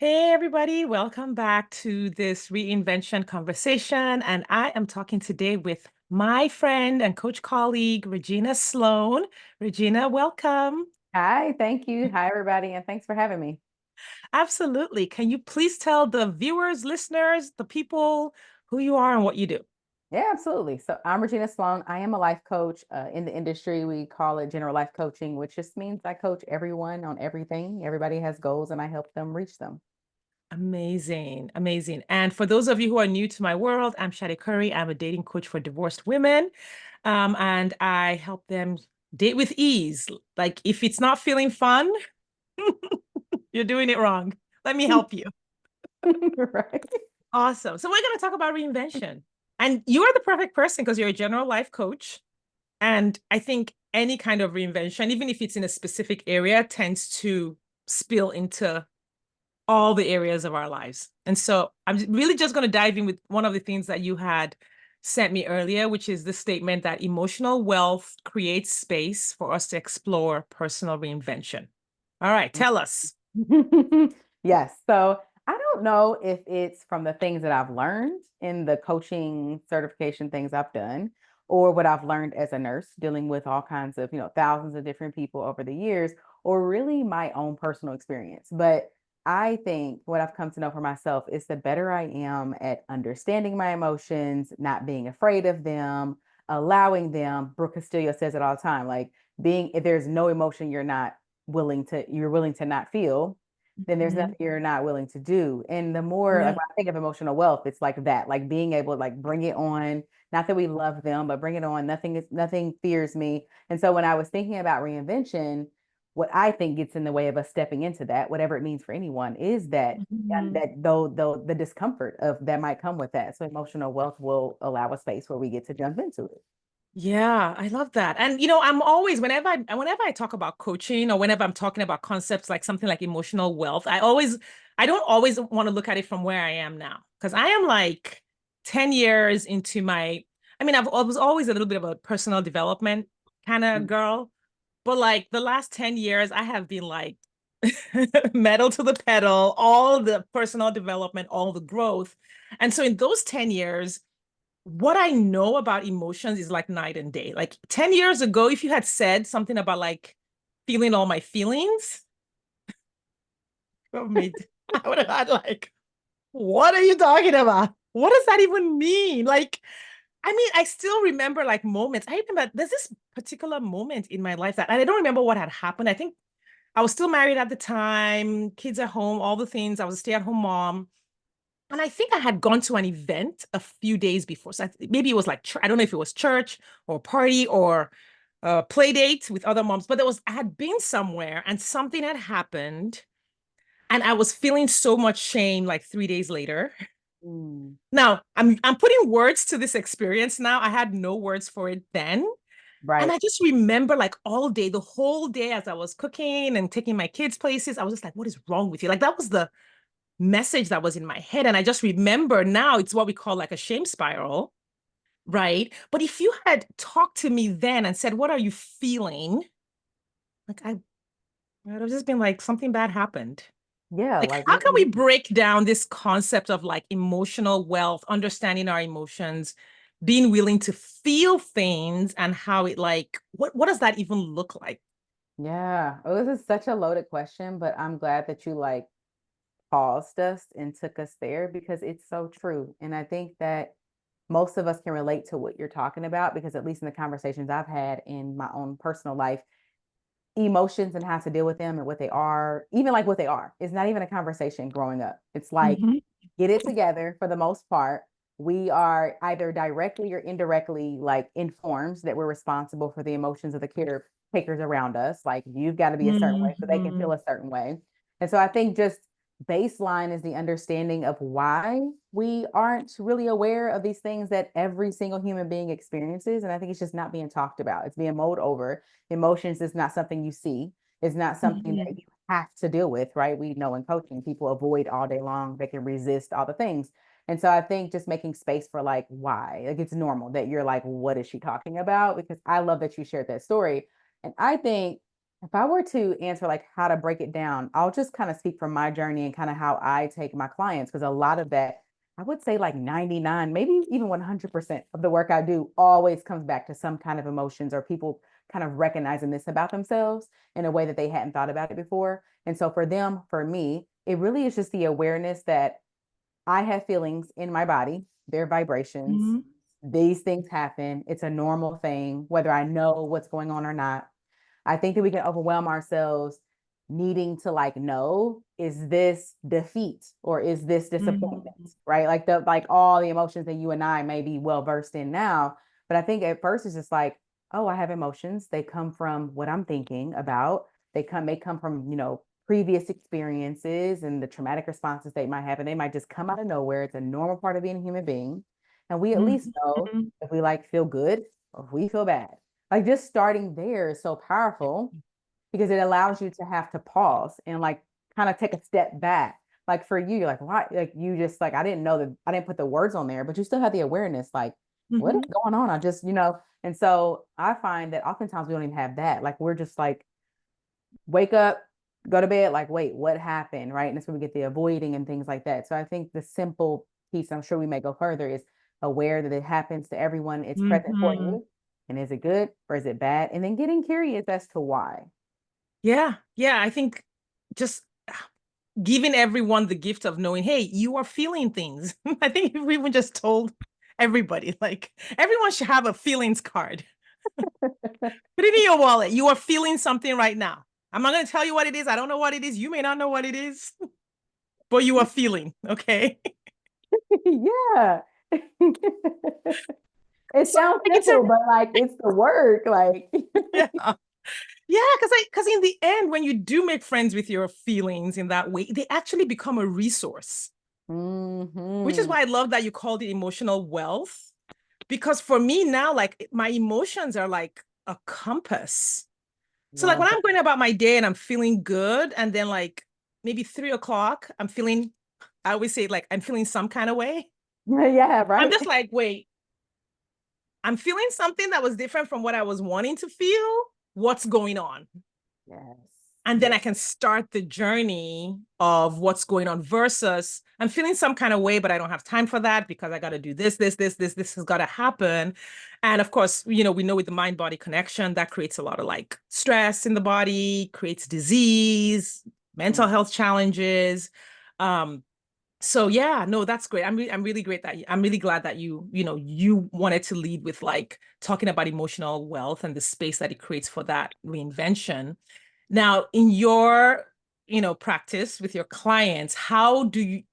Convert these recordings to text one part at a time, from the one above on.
Hey, everybody, welcome back to this reinvention conversation. And I am talking today with my friend and coach colleague, Regina Sloan. Regina, welcome. Hi, thank you. Hi, everybody, and thanks for having me. Absolutely. Can you please tell the viewers, listeners, the people who you are and what you do? Yeah, absolutely. So I'm Regina Sloan. I am a life coach. In the industry, we call it general life coaching, which just means I coach everyone on everything. Everybody has goals, and I help them reach them. Amazing, amazing. And for those of you who are new to my world, I'm Shadi Curry. I'm a dating coach for divorced women. And I help them date with ease. Like if it's not feeling fun, you're doing it wrong. Let me help you. Right. Awesome. So we're going to talk about reinvention. And you are the perfect person because you're a general life coach. And I think any kind of reinvention, even if it's in a specific area, tends to spill into all the areas of our lives. And so I'm really just going to dive in with one of the things that you had sent me earlier, which is the statement that emotional wealth creates space for us to explore personal reinvention. All right, tell us. Yes. So I don't know if it's from the things that I've learned in the coaching certification things I've done, or what I've learned as a nurse dealing with all kinds of, thousands of different people over the years, or really my own personal experience. But I think what I've come to know for myself is the better I am at understanding my emotions, not being afraid of them, allowing them. Brooke Castillo says it all the time, like being, if there's no emotion you're willing to not feel, then there's Mhm. nothing you're not willing to do. And the more, like Yeah. when I think of emotional wealth, it's like that, like being able to like bring it on. Not that we love them, but bring it on. Nothing fears me. And so when I was thinking about reinvention, what I think gets in the way of us stepping into that, whatever it means for anyone, is that and Mhm. that though the discomfort of that might come with that. So emotional wealth will allow a space where we get to jump into it. Yeah, I love that. And you know, I'm always whenever I talk about coaching or whenever I'm talking about concepts like something like emotional wealth, I don't always want to look at it from where I am now because I am like 10 years into my I was always a little bit of a personal development kind of girl, but like the last 10 years I have been like metal to the pedal, all the personal development, all the growth. And so in those 10 years what I know about emotions is like night and day. Like 10 years ago, if you had said something about like feeling all my feelings, oh, me, I would have had like, what are you talking about? What does that even mean? Like, I still remember like moments. I remember there's this particular moment in my life that I don't remember what had happened. I think I was still married at the time, kids at home, all the things. I was a stay-at-home mom. And I think I had gone to an event a few days before. So maybe it was like, I don't know if it was church or party or a play date with other moms, but I had been somewhere and something had happened. And I was feeling so much shame like 3 days later. Mm, Now I'm putting words to this experience now. I had no words for it then. And right. I just remember like all day, the whole day as I was cooking and taking my kids places, I was just like, what is wrong with you? Like that was the message that was in my head. And I just remember now it's what we call like a shame spiral, right? But if you had talked to me then and said, what are you feeling? Like I would have just been like, something bad happened. Yeah, Like, like how what can do we you mean? break down this concept of like emotional wealth, understanding our emotions, being willing to feel things and how it like, what does that even look like? Yeah. Oh, this is such a loaded question, but I'm glad that you like paused us and took us there because it's so true. And I think that most of us can relate to what you're talking about because, at least in the conversations I've had in my own personal life, emotions and how to deal with them and what they are, even like what they are, it's not even a conversation growing up. It's like, Mhm. get it together for the most part. We are either directly or indirectly like informed that we're responsible for the emotions of the caretakers around us. Like you've got to be a certain way so they can feel Mhm. a certain way. And so I think just baseline is the understanding of why we aren't really aware of these things that every single human being experiences. And I think it's just not being talked about. It's being mowed over. Emotions is not something you see. It's not something that Mhm. you have to deal with, right? We know in coaching, people avoid all day long. They can resist all the things. And so I think just making space for like why, like it's normal that you're like, what is she talking about? Because I love that you shared that story. And I think If I were to answer like how to break it down, I'll just kind of speak from my journey and kind of how I take my clients, because a lot of that, I would say like 99, maybe even 100% of the work I do always comes back to some kind of emotions or people kind of recognizing this about themselves in a way that they hadn't thought about it before. And so for them, for me, it really is just the awareness that I have feelings in my body, they're vibrations. Mhm. These things happen. It's a normal thing, whether I know what's going on or not. I think that we can overwhelm ourselves needing to like know, is this defeat or is this disappointment? Mhm. Right? Like the like all the emotions that you and I may be well versed in now. But I think at first it's just like, oh, I have emotions. They come from what I'm thinking about. May come from, previous experiences and the traumatic responses they might have, and they might just come out of nowhere. It's a normal part of being a human being. And we at least know Mhm. if we like feel good or if we feel bad. Like just starting there is so powerful because it allows you to have to pause and like kind of take a step back. Like for you, you're like, why? Like you just like, I didn't know that I didn't put the words on there, but you still have the awareness, like, what is Mhm. going on? I just, and so I find that oftentimes we don't even have that. Like we're just like, wake up, go to bed, like, wait, what happened? Right. And that's where we get the avoiding and things like that. So I think the simple piece, I'm sure we may go further, is aware that it happens to everyone. It's present for Mhm. you. And is it good or is it bad? And then getting curious as to why. Yeah, yeah. I think just giving everyone the gift of knowing, hey, you are feeling things. I think if we even just told everybody, like everyone should have a feelings card. Put it in your wallet. You are feeling something right now. I'm not going to tell you what it is. I don't know what it is. You may not know what it is, but you are feeling. Okay. Yeah. It So sounds like it's a simple, but like it's the work. Like, yeah. Yeah, because in the end, when you do make friends with your feelings in that way, they actually become a resource, which is hmm why I love that you called it emotional wealth. Because for me now, like my emotions are like a compass. So like love when I'm that. going about my day and I'm feeling good, and then like maybe 3 o'clock, I always say like I'm feeling some kind of way. Yeah, I'm right. just like, wait, I'm feeling something that was different from what I was wanting to feel. What's going on? Yes. And then I Yes. can start the journey of what's going on versus I'm feeling some kind of way, but I don't have time for that because I got to do this has got to happen. And of course, we know with the mind body connection that creates a lot of like stress in the body, creates disease, mental health challenges. Um, so yeah, no, that's great. I'm really great that I'm really glad that you wanted to lead with like talking about emotional wealth and the space that it creates for that reinvention. Now, in your, practice with your clients, how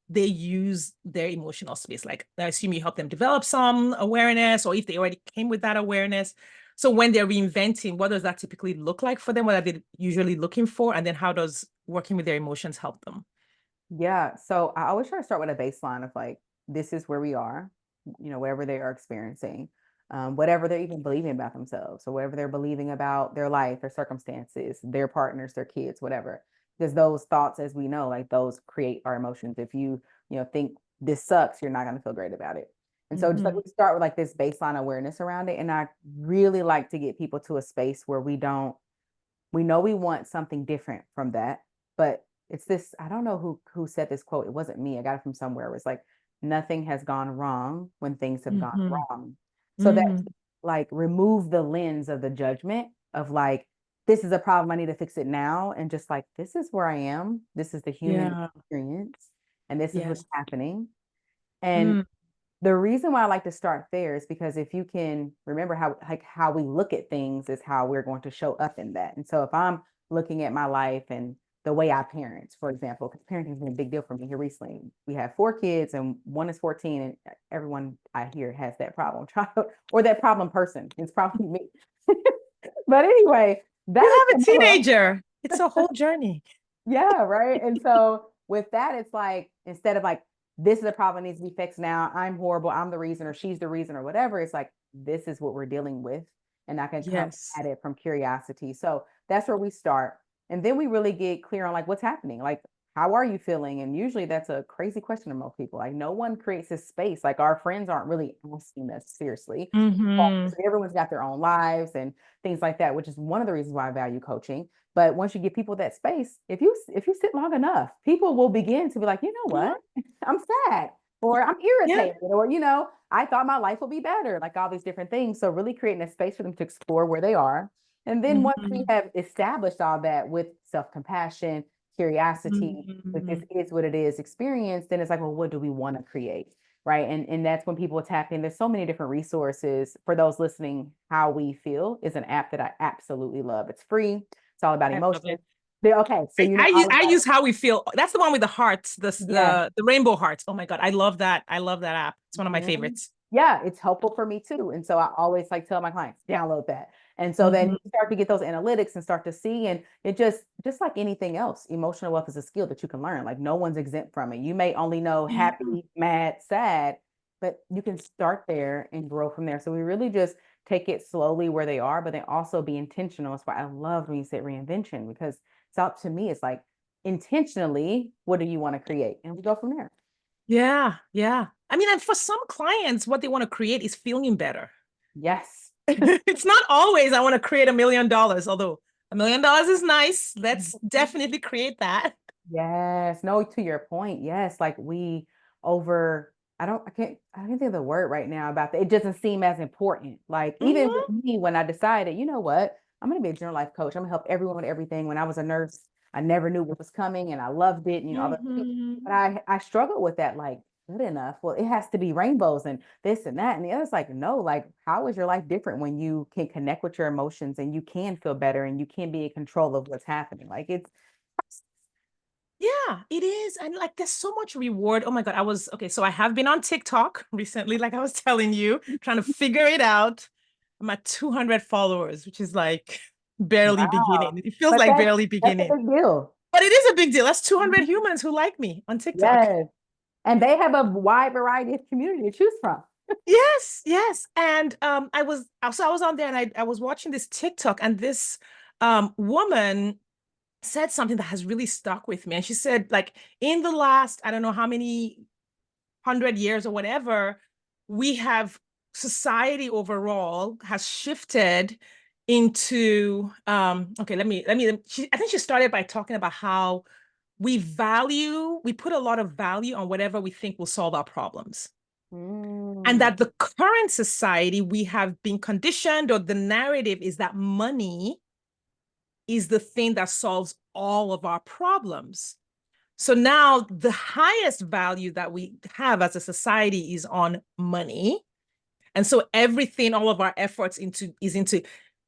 they use their emotional space? Like, I assume you help them develop some awareness, or if they already came with that awareness. So when they're reinventing, what does that typically look like for them? What are they usually looking for? And then how does working with their emotions help them? Yeah. So I always try to start with a baseline of like, this is where we are, whatever they are experiencing, whatever they're even believing about themselves, or whatever they're believing about their life, their circumstances, their partners, their kids, whatever. Because those thoughts, as we know, like those create our emotions. If you think this sucks, you're not going to feel great about it. And so just like Mm-hmm. we start with like this baseline awareness around it. And I really like to get people to a space where we know we want something different from that, but it's this, I don't know who said this quote. It wasn't me. I got it from somewhere. It was like, nothing has gone wrong when things have gone Mm-hmm. wrong. So that Mm-hmm. like remove the lens of the judgment of like, this is a problem, I need to fix it now. And just like, this is where I am. This is the human Yeah. experience. And this is what's Yes. happening. And Mm. the reason why I like to start there is because if you can remember how we look at things is how we're going to show up in that. And so if I'm looking at my life and the way I parent, for example, because parenting has been a big deal for me here recently. We have 4 kids and one is 14, and everyone I hear has that problem child or that problem person. It's probably me. But anyway, that is You have a the mother. teenager. It's a whole journey. Yeah, right. And so with that, it's like instead of like, this is a problem that needs to be fixed now, I'm horrible, I'm the reason, or she's the reason, or whatever. It's like, this is what we're dealing with. And I can come Yes. at it from curiosity. So that's where we start. And then we really get clear on like what's happening. Like, how are you feeling? And usually that's a crazy question to most people. Like no one creates this space. Like our friends aren't really asking us seriously. Mm-hmm. Everyone's got their own lives and things like that, which is one of the reasons why I value coaching. But once you give people that space, if you sit long enough, people will begin to be like, you know Uh-huh. what? I'm sad or I'm Yeah. irritated or I thought my life would be better, like all these different things. So really creating a space for them to explore where they are. And then once we Mm-hmm. have established all that with self-compassion, curiosity, with this Mm-hmm. is what it is experience, then it's like, well, what do we want to create? Right. And that's when people tap in. There's so many different resources for those listening. How We Feel is an app that I absolutely love. It's free. It's all about I love emotion. it. Okay, so I use How We Feel. That's the one with the hearts, yeah. the rainbow hearts. Oh my God, I love that. I love that app. It's one of my Mhm. favorites. Yeah, it's helpful for me too. And so I always like tell my clients, download that. And so then Mm-hmm. you start to get those analytics and start to see, and it just like anything else, emotional wealth is a skill that you can learn. Like no one's exempt from it. You may only know Yeah. happy, mad, sad, but you can start there and grow from there. So we really just take it slowly where they are, but then also be intentional. That's why I loved when you said reinvention, because it's up to me. It's like intentionally, what do you want to create? And we go from there. Yeah, yeah. I mean, and for some clients, what they want to create is feeling better. Yes. It's not always I want to create $1 million, although $1 million is nice. Let's definitely create that. Yes. No, to your point. Yes. Like we over, I can't think of the word right now about that. It doesn't seem as important. Like even with Hmm. me, when I decided, you know what, I'm going to be a general life coach. I'm going to help everyone with everything. When I was a nurse, I never knew what was coming and I loved it. And, all the things. But Hmm. I struggled with that. Like, good enough. Well, it has to be rainbows and this and that. And the other's like, no, like, how is your life different when you can connect with your emotions and you can feel better and you can be in control of what's happening? Like, it's, Yeah, it is. And like there's so much reward. Oh my God. Okay. So I have been on TikTok recently, like I was telling you, trying to figure it out. I'm at 200 followers, which is like barely wow. beginning. It feels But like that's barely that's a beginning, big deal. but it is a big deal. That's 200 Mhm. humans who like me on TikTok. Yes. And they have a wide variety of community to choose from. Yes, yes. And I was on there and I was watching this TikTok and this woman said something that has really stuck with me. And she said, like, in the last, I don't know how many 100 years or whatever, we have society overall has shifted into okay, I think she started by talking about how we put a lot of value on whatever we think will solve our problems. And Mm, that the current society, we have been conditioned, or the narrative is that money is the thing that solves all of our problems. So now the highest value that we have as a society is on money. And so everything, all of our efforts into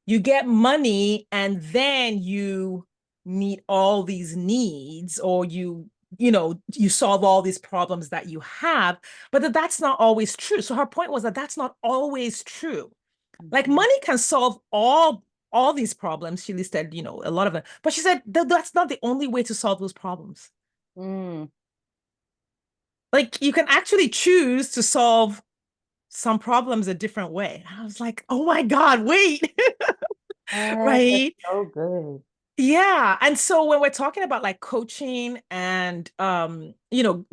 you get money and then you meet all these needs, or you solve all these problems that you have, but that's not always true. So her point was that that's not always true. Like mhm, money can solve all these problems. She listed, a lot of them, but she said that's not the only way to solve those problems. mm. Like you can actually choose to solve some problems a different way. I was like, oh my God, wait. That's Right? so good. Yeah. And so when we're talking about like coaching and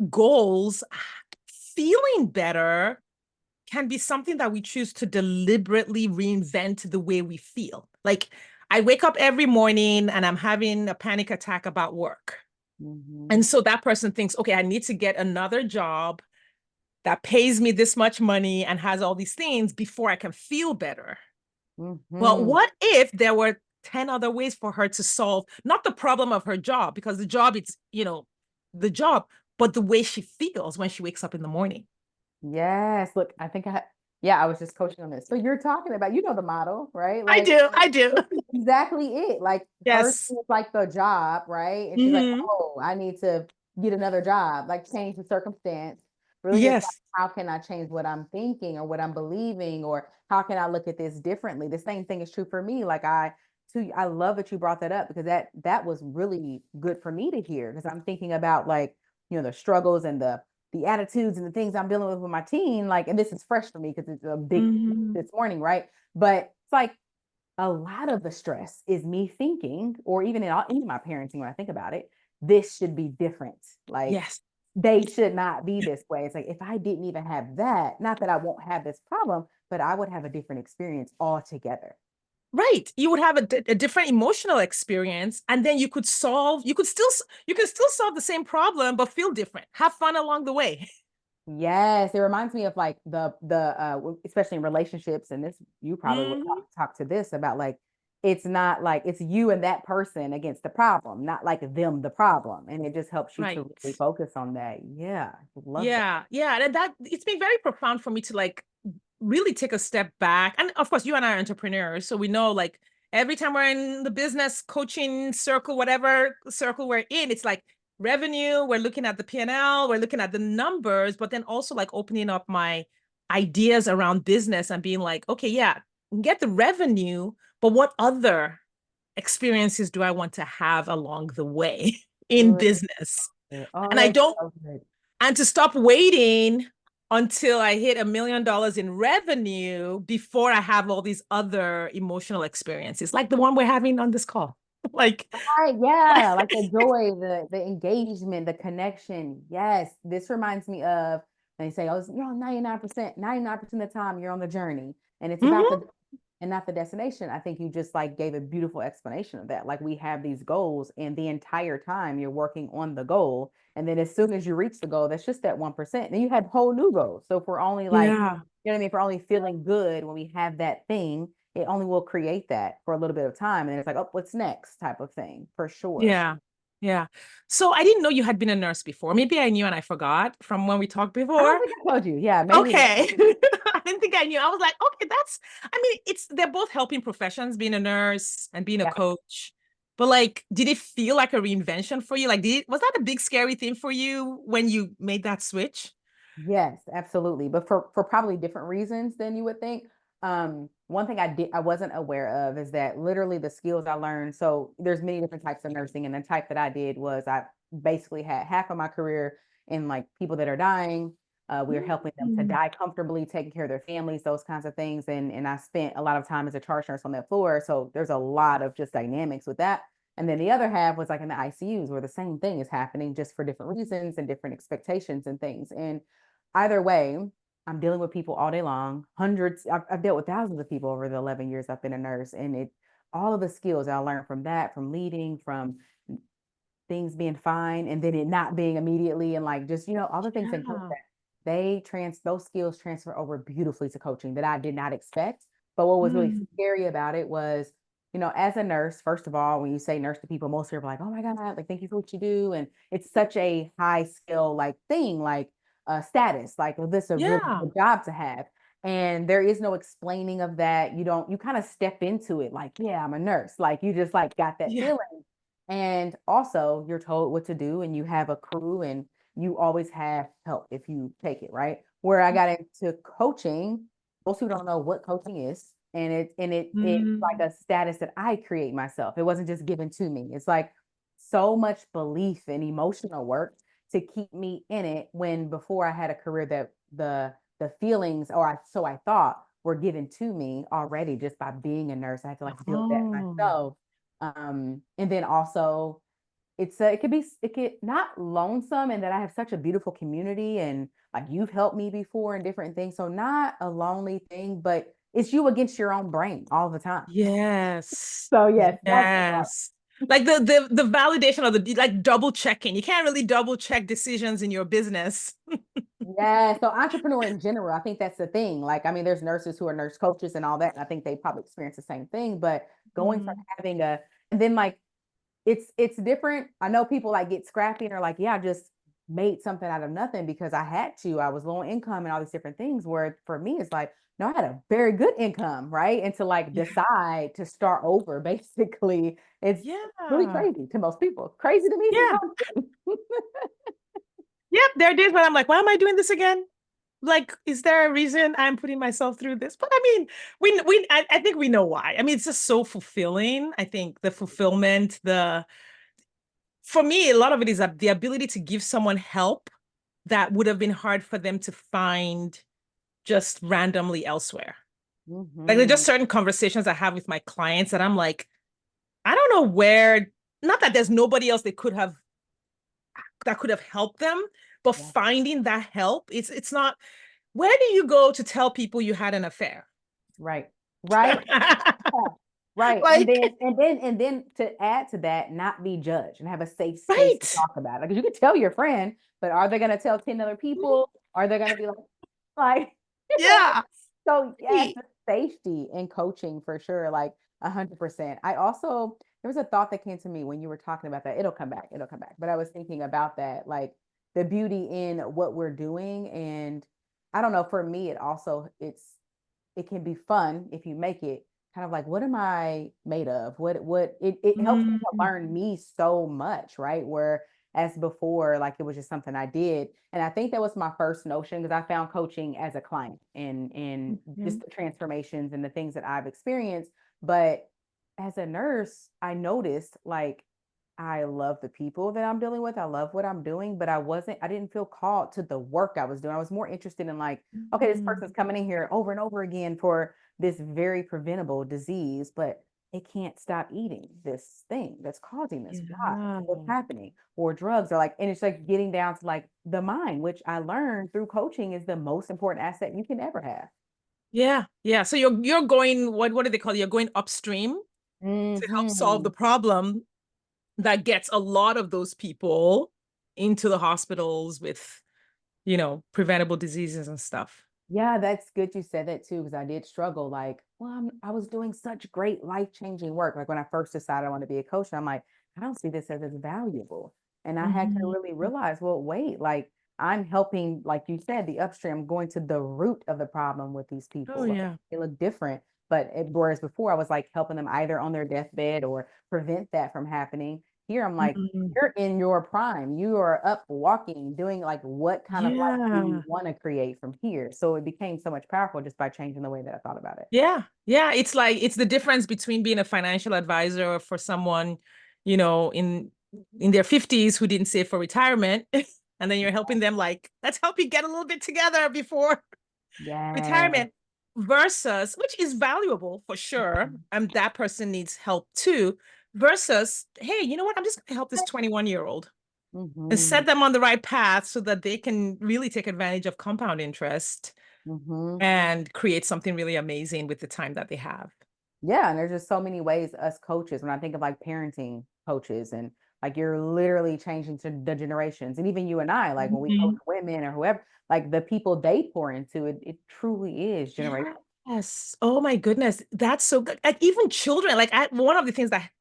goals, feeling better can be something that we choose to deliberately reinvent the way we feel. Like I wake up every morning and I'm having a panic attack about work. Hmm. And so that person thinks, okay, I need to get another job that pays me this much money and has all these things before I can feel better. Well, Hmm. what if there were 10 other ways for her to solve not the problem of her job, because the job, the job, but the way she feels when she wakes up in the morning? Yes. Look, yeah, I was just coaching on this. So you're talking about, the model, right? I Like, do. I do. this is exactly it. Like, first Yes. it's like the job, right? And she's like, Hmm. oh, I need to get another job, like change the circumstance. Really, it's like, Yes. how can I change what I'm thinking or what I'm believing, or how can I look at this differently? The same thing is true for me. Like, I love that you brought that up, because that was really good for me to hear, because I'm thinking about, like, the struggles and the attitudes and the things I'm dealing with my teen, like, and this is fresh for me because it's a big Hmm. this morning, right? But it's like a lot of the stress is me thinking, or even in my parenting, when I think about it, this should be different. Like Yes. they should not be this way. It's like if I didn't even have that, not that I won't have this problem, but I would have a different experience altogether. Right. You would have a different emotional experience, and then you could still solve the same problem, but feel different. Have fun along the way. Yes, it reminds me of like especially in relationships, and this you probably would Mhm. talk to this about like it's not like it's you and that person against the problem, not like them the problem, and it just helps you Right. to really focus on that. Yeah, love that. Yeah. Yeah. And that it's been very profound for me to like really take a step back. And of course, you and I are entrepreneurs, so we know like every time we're in the business coaching circle, whatever circle we're in, it's like revenue, we're looking at the P&L, we're looking at the numbers, but then also like opening up my ideas around business and being like, okay, yeah, get the revenue, but what other experiences do I want to have along the way in Good. business? Oh, And I that's don't so good. and to stop waiting until I hit $1 million in revenue before I have all these other emotional experiences, like the one we're having on this call. Like, Right, yeah, like the joy, the engagement, the connection. Yes, this reminds me of they say, oh, you're on 99% of the time you're on the journey. And it's about mhm, the and not the destination. I think you just like gave a beautiful explanation of that. Like we have these goals, and the entire time you're working on the goal. And then as soon as you reach the goal, that's just that 1%. Then you have whole new goals. So if we're only like, yeah, you know what I mean? If we're only feeling good when we have that thing, it only will create that for a little bit of time. And then it's like, oh, what's next type of thing for sure. yeah, yeah. So I didn't know you had been a nurse before. Maybe I knew and I forgot from when we talked I don't before. think I told you. Yeah, maybe that. Okay. I didn't think I knew. I was like, okay, I mean, they're both helping professions, being a nurse and being a Yeah. coach. But like, did it feel like a reinvention for you? Like, was that a big scary thing for you when you made that switch? Yes, absolutely. But for probably different reasons than you would think. One thing I wasn't aware of is that literally the skills I learned. So there's many different types of nursing, and the type that I did was I basically had half of my career in like people that are dying. We are helping them to Mm. die comfortably, taking care of their families, those kinds of things. And I spent a lot of time as a charge nurse on that floor. So there's a lot of just dynamics with that. And then the other half was like in the ICUs where the same thing is happening just for different reasons and different expectations and things. And either way, I'm dealing with people all day long. Hundreds, I've dealt with thousands of people over the 11 years I've been a nurse, and all of the skills I learned from that, from leading, from things being fine, and then it not being immediately, and like just all the things in coach Yeah. that those skills transfer over beautifully to coaching that I did not expect. But what was really Mm. scary about it was, as a nurse, first of all, when you say nurse to people, most people are like, "Oh my God, like thank you for what you do," and it's such a high skill like thing, like status, like this a really Yeah. good job to have. And there is no explaining of that. You kind of step into it like, yeah, I'm a nurse. Like you just like got that Yeah. feeling. And also you're told what to do, and you have a crew, and you always have help if you take it, right? Where I got into coaching, most people don't know what coaching is. And it's like Mm. a status that I create myself. It wasn't just given to me. It's like so much belief and emotional work to keep me in it, when before I had a career that the feelings, so I thought, were given to me already just by being a nurse. I had to like build that Oh, myself. And then also it could not lonesome, and that I have such a beautiful community, and like you've helped me before and different things. So not a lonely thing, but it's you against your own brain all the time. yes. So yes, that's the part. Yes. Like the validation of the like double checking. You can't really double check decisions in your business. Yeah, so entrepreneur in general, I think that's the thing. Like, I mean, there's nurses who are nurse coaches and all that, and I think they probably experience the same thing. But going from Mm. having and then like it's different. I know people like get scrappy and are like, yeah, I just made something out of nothing because I had to. I was low income and all these different things. Where for me, it's like, no, I had a very good income, right? And to like Yeah. decide to start over, basically, it's really Yeah. crazy to most people. Crazy to me Yeah. sometimes too. Yep. There are days when I'm like, why am I doing this again? Like, is there a reason I'm putting myself through this? But I mean, I think we know why. I mean, it's just so fulfilling. I think the fulfillment, for me, a lot of it is the ability to give someone help that would have been hard for them to find just randomly elsewhere. Like there's just Mhm. certain conversations I have with my clients that I'm like, I don't know where, not that there's nobody else they could have that could have helped them, but Yeah. finding that help, it's not, where do you go to tell people you had an affair? Right. Right. Yeah. Right. And Like, then to add to that, not be judged and have a safe space to right. talk about it. Because you could tell your friend, but are they going to tell 10 other people? Are they going to be like, you know, Yeah. so yes, Right. the safety in coaching for sure, like 100%. I also, there was a thought that came to me when you were talking about that. It'll come back. It'll come back. But I was thinking about that, like the beauty in what we're doing. And I don't know, for me, it can be fun if you make it kind of like, what am I made of? It helps me to Mm, learn me so much, right? Where as before, like it was just something I did. And I think that was my first notion because I found coaching as a client and just mhm. the transformations and the things that I've experienced. But as a nurse, I noticed like I love the people that I'm dealing with. I love what I'm doing, but I didn't feel called to the work I was doing. I was more interested in like, okay, this person's Mhm. coming in here over and over again for this very preventable disease, but it can't stop eating this thing that's causing this. Why? Yeah. What's happening? Or drugs are like, and it's like getting down to like the mind, which I learned through coaching is the most important asset you can ever have. Yeah. Yeah. So you're going, what do they call it? You're going upstream to help solve the Hmm. problem that gets a lot of those people into the hospitals with, preventable diseases and stuff. Yeah, that's good you said that too, because I did struggle. Like, well, I was doing such great life-changing work. Like when I first decided I want to be a coach, and I'm like, I don't see this as valuable. And I had to Mhm. really realize, well, wait, like I'm helping, like you said, the upstream, going to the root of the problem with these Oh, people. Like yeah. they look different, but whereas before I was like helping them either on their deathbed or prevent that from happening. Here I'm like, Mhm. you're in your prime. You are up walking, doing like what kind of life do you Yeah. want to create from here? So it became so much powerful just by changing the way that I thought about it. Yeah. Yeah. It's like, it's the difference between being a financial advisor for someone, in their 50s who didn't save for retirement. And then you're helping them like, let's help you get a little bit together before Yeah. retirement versus, which is valuable for sure. That person needs help too, versus, hey, you know what? I'm just gonna help this 21-year-old and Mm-hmm. set them on the right path so that they can really take advantage of compound interest Mm-hmm. and create something really amazing with the time that they have. Yeah, and there's just so many ways us coaches, when I think of like parenting coaches and like you're literally changing to the generations. And even you and I, like when we coach Mhm. women or whoever, like the people they pour into it, it truly is generational. Yes. Oh my goodness. That's so good. Like even children, one of the things that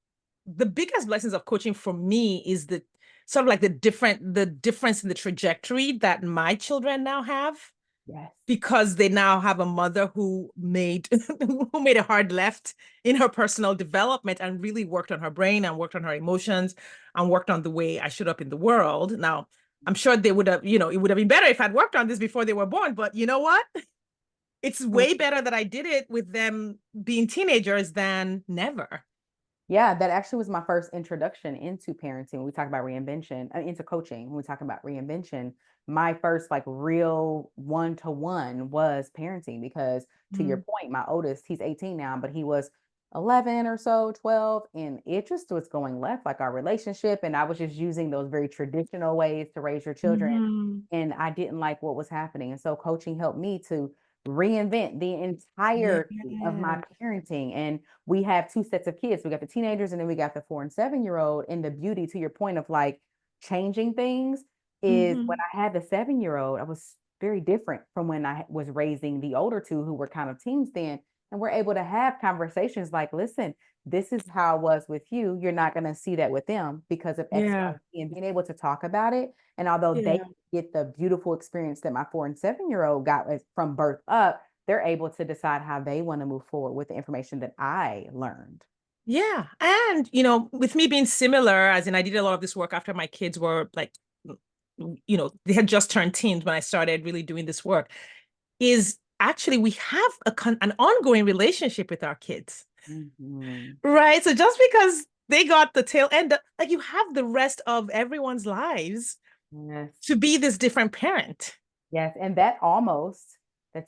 the biggest blessings of coaching for me is the sort of like the difference in the trajectory that my children now have Yes. because they now have a mother who made who made a hard left in her personal development and really worked on her brain and worked on her emotions and worked on the way I showed up in the world. Now, I'm sure they would have, it would have been better if I'd worked on this before they were born, but you know what? It's way better that I did it with them being teenagers than never. Yeah, that actually was my first introduction into parenting. When we talk about reinvention, into coaching. When we talk about reinvention, my first like real one-to-one was parenting because to your Mm. point, my oldest, he's 18 now, but he was 11 or so, 12, and it just was going left, like our relationship. And I was just using those very traditional ways to raise your children. Mhm. And I didn't like what was happening. And so coaching helped me to reinvent the entirety of my Yes. parenting. And we have two sets of kids. We got the teenagers and then we got the 4 and 7-year-old. And the beauty to your point of like changing things is when Mhm. I had the 7-year-old, I was very different from when I was raising the older two who were kind of teens then. And we're able to have conversations like, listen, this is how it was with you. You're not going to see that with them because of X, Y, Yeah. Z, and being able to talk about it. And although they Yeah. get the beautiful experience that my 4 and 7-year-old got from birth up, they're able to decide how they want to move forward with the information that I learned. Yeah. And, with me being similar, as in I did a lot of this work after my kids were like, they had just turned teens when I started really doing this work, is actually we have an ongoing relationship with our kids, Mhm. right? So just because they got the tail end, like you have the rest of everyone's lives Yes. to be this different parent. Yes. And that's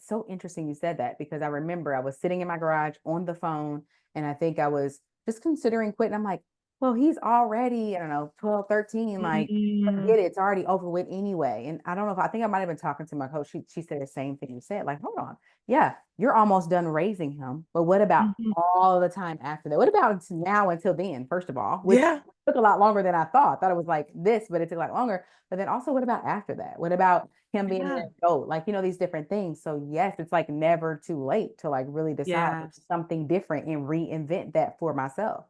so interesting you said that because I remember I was sitting in my garage on the phone and I think I was just considering quitting. I'm like, well, he's already, I don't know, 12, 13. Like, Mm, forget it. It's already over with anyway. And I don't know if I think I might have been talking to my coach. She said the same thing you said. Like, hold on. Yeah, you're almost done raising him. But what about mhm. all the time after that? What about now until then, first of all, which Yeah, took a lot longer than I thought. I thought it was like this, but it took a lot longer. But then also, what about after that? What about him being an yeah, adult? Like, these different things. So yes, it's like never too late to like really decide yes. something different and reinvent that for myself.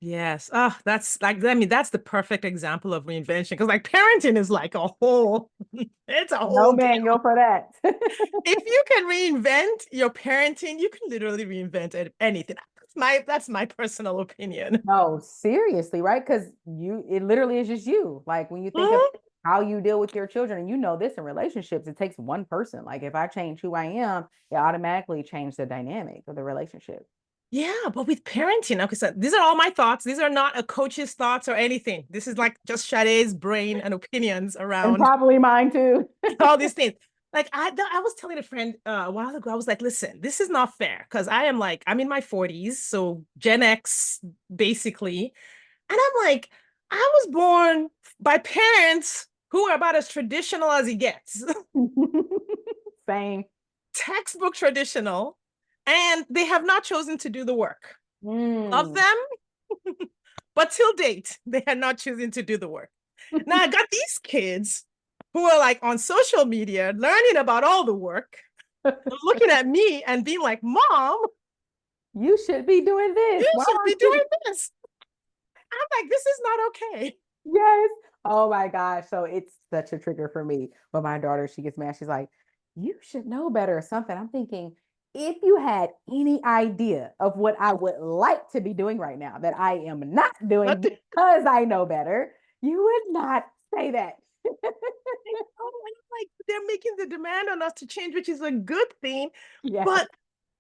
Yes. Oh, that's like, I mean, that's the perfect example of reinvention because like parenting is like a whole, it's a No whole manual deal. for that. If you can reinvent your parenting, you can literally reinvent anything. That's my personal opinion. No, seriously, right? Because it literally is just you. Like when you think of Mhm. how you deal with your children, and this in relationships, it takes one person. Like if I change who I am, it automatically changes the dynamic of the relationship. Yeah, but with parenting, okay, so these are all my thoughts. These are not a coach's thoughts or anything. This is like just Sade's brain and opinions And around probably mine too. all these things. Like I was telling a friend a while ago, I was like, listen, this is not fair because I'm in my 40s, so Gen X basically. And I'm like, I was born by parents who are about as traditional as it gets, Same. textbook traditional, and they have not chosen to do the work. Love Mm. them, but till date, they are not choosing to do the work. Now I got these kids who are like on social media learning about all the work, looking at me and being like, Mom, You should be doing this. you Why should aren't be you? doing this. I'm like, this is not okay. Yes. Oh my gosh. So it's such a trigger for me. When my daughter, she gets mad, she's like, you should know better or something. I'm thinking, if you had any idea of what I would like to be doing right now that I am not doing But because I know better, you would not say that. like they're making the demand on us to change, which is a good thing. Yes. But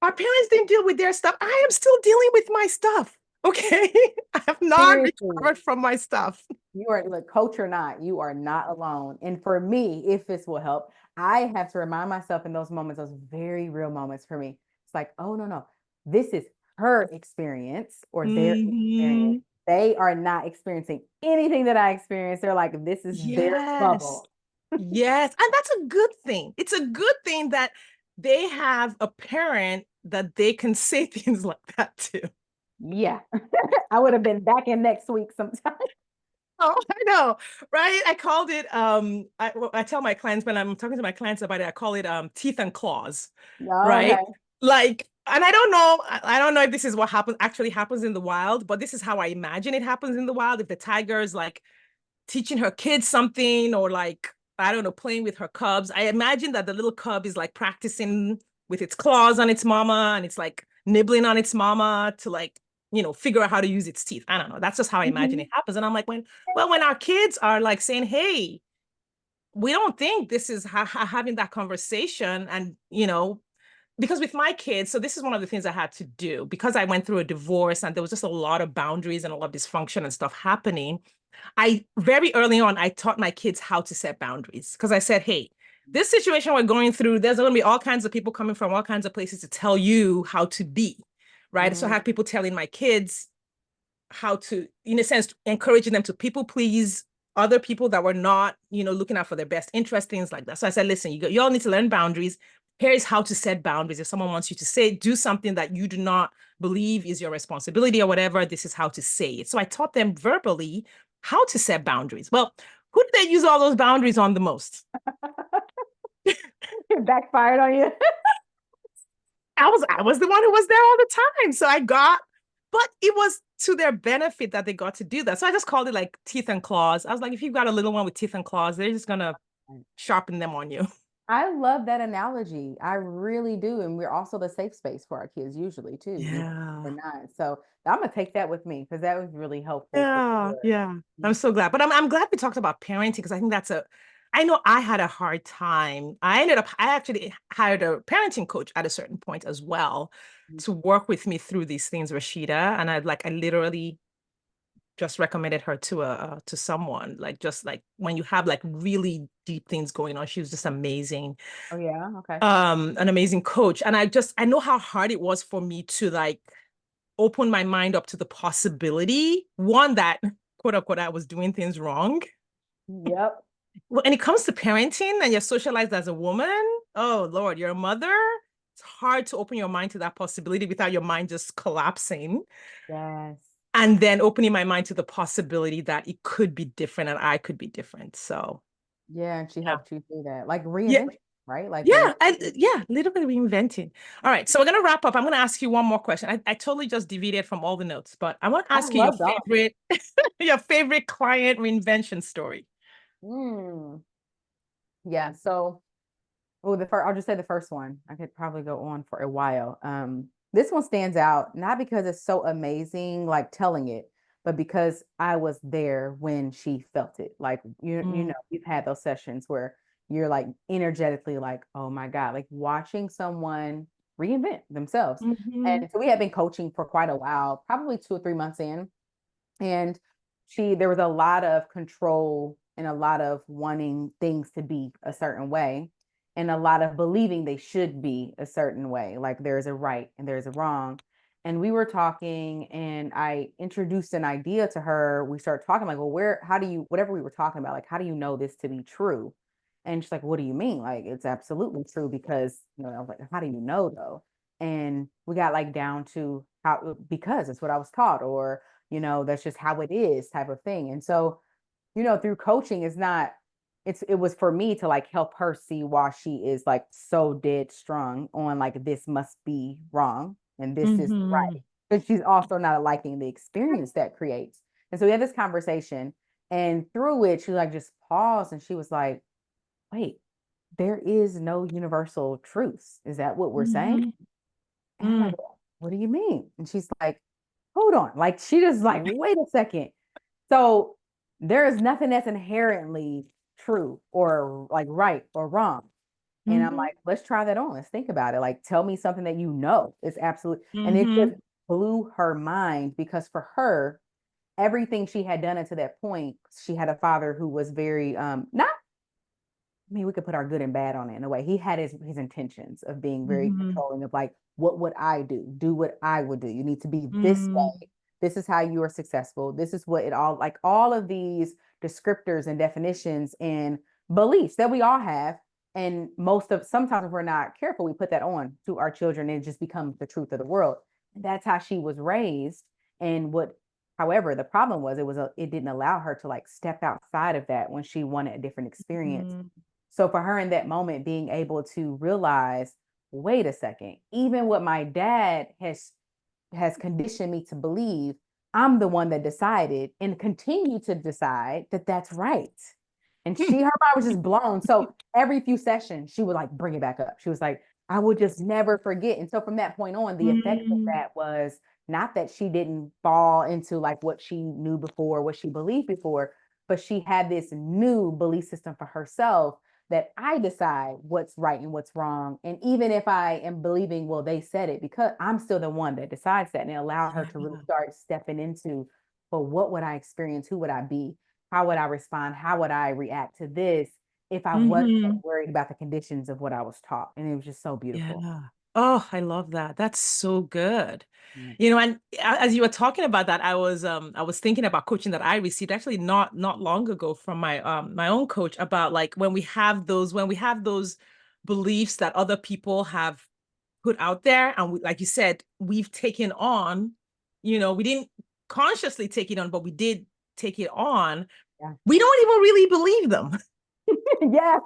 our parents didn't deal with their stuff. I am still dealing with my stuff. Okay. I have not Seriously. recovered from my stuff. You are, look, coach or not, you are not alone. And for me, if this will help, I have to remind myself in those moments, those very real moments for me. It's like, oh, no, no, this is her experience or their experience. Mm-hmm. They are not experiencing anything that I experienced. They're like, this is their Yes. bubble. Yes. And that's a good thing. It's a good thing that they have a parent that they can say things like that to. Yeah. I would have been back in next week sometime. Oh, I know, right? I called it I tell my clients when I'm talking to my clients about it, I call it teeth and claws, Oh, right? okay. Like, and I don't know if this is what actually happens in the wild, but this is how I imagine it happens in the wild. If the tiger is like teaching her kids something or like, I don't know, playing with her cubs, I imagine that the little cub is like practicing with its claws on its mama and it's like nibbling on its mama to like, figure out how to use its teeth. I don't know. That's just how I imagine Mhm. it happens. And I'm like, when our kids are like saying, hey, we don't think this is having that conversation. And, because with my kids, so this is one of the things I had to do because I went through a divorce and there was just a lot of boundaries and a lot of dysfunction and stuff happening. I very early on, I taught my kids how to set boundaries because I said, hey, this situation we're going through, there's going to be all kinds of people coming from all kinds of places to tell you how to be, right? So I have Mhm. people telling my kids how to, in a sense, encouraging them to people please other people that were not, looking out for their best interest, things like that. So I said, listen, you all need to learn boundaries. Here's how to set boundaries. If someone wants you to do something that you do not believe is your responsibility or whatever, this is how to say it. So I taught them verbally how to set boundaries. Well, who did they use all those boundaries on the most? It backfired on you. I was the one who was there all the time. But it was to their benefit that they got to do that. So I just called it like teeth and claws. I was like, if you've got a little one with teeth and claws, they're just gonna sharpen them on you. I love that analogy. I really do. And we're also the safe space for our kids, usually, too, even if we're Yeah. not. So I'm going to take that with me because that was really helpful for Yeah, sure. yeah. I'm so glad. But I'm glad we talked about parenting because I think I know I had a hard time. I actually hired a parenting coach at a certain point as well Mhm. to work with me through these things, Rashida. And I literally just recommended her to someone like just like when you have like really deep things going on. She was just amazing, Oh, yeah. Okay. an amazing coach. And I know how hard it was for me to like opened my mind up to the possibility, one, that quote unquote, I was doing things wrong. Yep. When it comes to parenting and you're socialized as a woman, oh Lord, you're a mother. It's hard to open your mind to that possibility without your mind just collapsing. Yes. And then opening my mind to the possibility that it could be different and I could be different. So, Yeah, and she yeah. helped you do that. Like Yeah. reinvention, right? Like when Yeah, yeah, a little bit of reinventing. All right, so we're gonna wrap up. I'm gonna ask you one more question. I totally just deviated from all the notes, but I want to I ask you your loved all of it. favorite your favorite client reinvention story. Mm. Yeah. So, oh, the first, I'll just say the first one. I could probably go on for a while. This one stands out not because it's so amazing, like telling it, but because I was there when she felt it. Like you Mm, know, you've had those sessions where you're like energetically like, oh my God, like watching someone reinvent themselves. mhm, And so we had been coaching for quite a while, probably 2 or 3 months in. And there was a lot of control and a lot of wanting things to be a certain way and a lot of believing they should be a certain way, like there's a right and there's a wrong. And we were talking and I introduced an idea to her. We started talking like, well, how do you, whatever we were talking about, like, how do you know this to be true? And she's like, what do you mean? Like, it's absolutely true because, I was like, how do you know though? And we got like down to how, because it's what I was taught, or that's just how it is type of thing. And so, through coaching is not, it was for me to like help her see why she is like so dead strong on like this must be wrong and this is right. mhm, But she's also not liking the experience that creates. And so we had this conversation, and through it, she like just paused and she was like, wait, there is no universal truths. Is that what we're saying? mhm, And I'm like, mm, what do you mean? And she's like, hold on. Like she just like, wait a second. So there is nothing that's inherently true or like right or wrong. And I'm mhm, like, let's try that on. Let's think about it. Like, tell me something that you know is absolute. And it just mhm, blew her mind because for her, everything she had done until that point, she had a father who was very not, I mean, we could put our good and bad on it in a way. He had his intentions of being very mhm, controlling of like, what would I do? Do what I would do. You need to be this mm, way. This is how you are successful. This is what it all like all of these descriptors and definitions and beliefs that we all have. And most of sometimes if we're not careful, we put that on to our children and it just becomes the truth of the world. And that's how she was raised. And however, the problem was it didn't allow her to like step outside of that when she wanted a different experience. mm, So for her in that moment, being able to realize, wait a second, even what my dad has conditioned me to believe, I'm the one that decided and continue to decide that that's right. And her mind was just blown. So every few sessions, she would like bring it back up. She was like, I would just never forget. And so from that point on, the effect of mm, that was not that she didn't fall into like what she knew before, what she believed before, but she had this new belief system for herself that I decide what's right and what's wrong. And even if I am believing, well, they said it, because I'm still the one that decides that, and it allowed her to really yeah, start stepping into, well, what would I experience? Who would I be? How would I respond? How would I react to this if I wasn't mhm. worried about the conditions of what I was taught? And it was just so beautiful. Yeah. Oh, I love that. That's so good. Yeah. And as you were talking about that, I was thinking about coaching that I received actually not long ago from my own coach about like when we have those beliefs that other people have put out there and like you said, we've taken on, we didn't consciously take it on, but we did take it on. Yeah. We don't even really believe them. Yeah.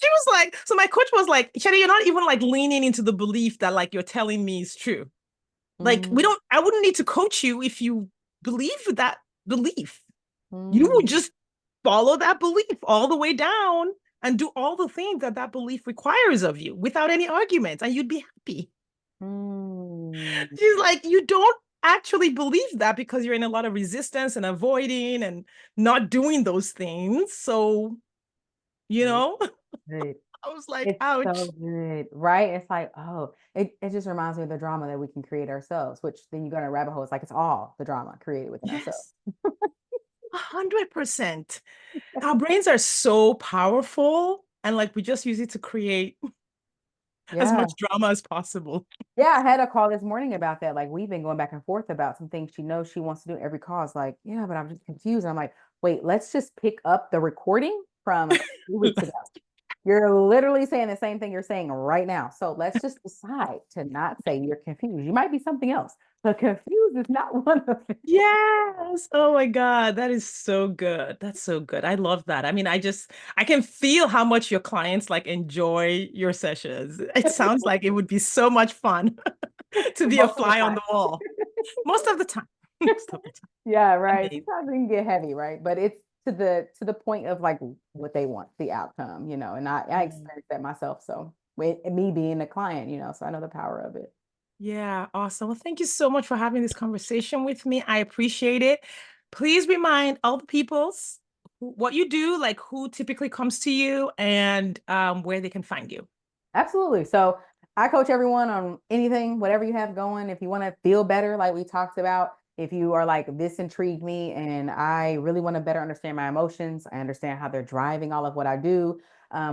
She was like, so my coach was like, Shetty, you're not even like leaning into the belief that like you're telling me is true. Like, Mm, I wouldn't need to coach you if you believe that belief. You would mm, just follow that belief all the way down and do all the things that that belief requires of you without any arguments, and you'd be happy. mm. She's like, you don't actually believe that because you're in a lot of resistance and avoiding and not doing those things. So, you It's know, good. I was like, It's so ouch. good, right? It's like, oh, it just reminds me of the drama that we can create ourselves, which then you go in a rabbit hole. It's like it's all the drama created within ourselves. Yes, 100%. Our brains are so powerful, and like we just use it to create as Yeah. much drama as possible. Yeah, I had a call this morning about that. Like we've been going back and forth about some things she knows she wants to do every call. It's like, yeah, but I'm just confused. I'm like, wait, let's just pick up the recording from a few weeks ago. You're literally saying the same thing you're saying right now. So let's just decide to not say you're confused. You might be something else, but confused is not one of it. Yes. Oh my God. That is so good. That's so good. I love that. I mean, I can feel how much your clients like enjoy your sessions. It sounds like it would be so much fun to be a Most of the fly on time. the wall most of the time. Most of the time. Yeah, right. Amazing. Sometimes it can get heavy, right? But it's to the point of like what they want, the outcome, you know, and I Mm. experienced that myself. So with me being a client, you know, so I know the power of it. Yeah, awesome. Well, thank you so much for having this conversation with me. I appreciate it. Please remind all the peoples what you do, like who typically comes to you and where they can find you. Absolutely. So I coach everyone on anything, whatever you have going. If you want to feel better, like we talked about, if you are like, this intrigued me and I really want to better understand my emotions, I understand how they're driving all of what I do.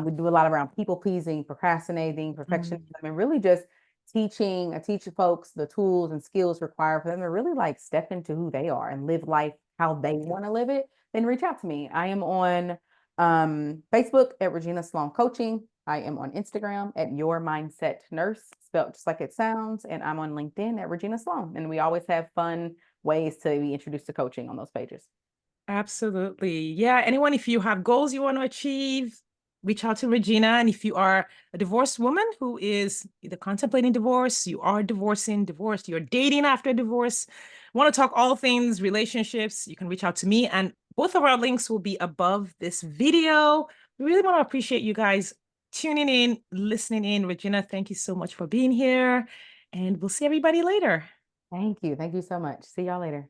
We do a lot around people pleasing, procrastinating, perfectionism, Mm. and really just teaching folks the tools and skills required for them to really like step into who they are and live life how they want to live it. Then reach out to me. I am on Facebook at Regina Sloan Coaching. I am on Instagram at Your Mindset Nurse, spelled just like it sounds. And I'm on LinkedIn at Regina Sloan. And we always have fun ways to be introduced to coaching on those pages. Absolutely. Yeah. Anyone, if you have goals you want to achieve, reach out to Regina. And if you are a divorced woman who is either contemplating divorce, you are divorcing, divorced, you're dating after divorce, want to talk all things relationships, you can reach out to me. And both of our links will be above this video. We really want to appreciate you guys tuning in, listening in. Regina, thank you so much for being here. And we'll see everybody later. Thank you. Thank you so much. See y'all later.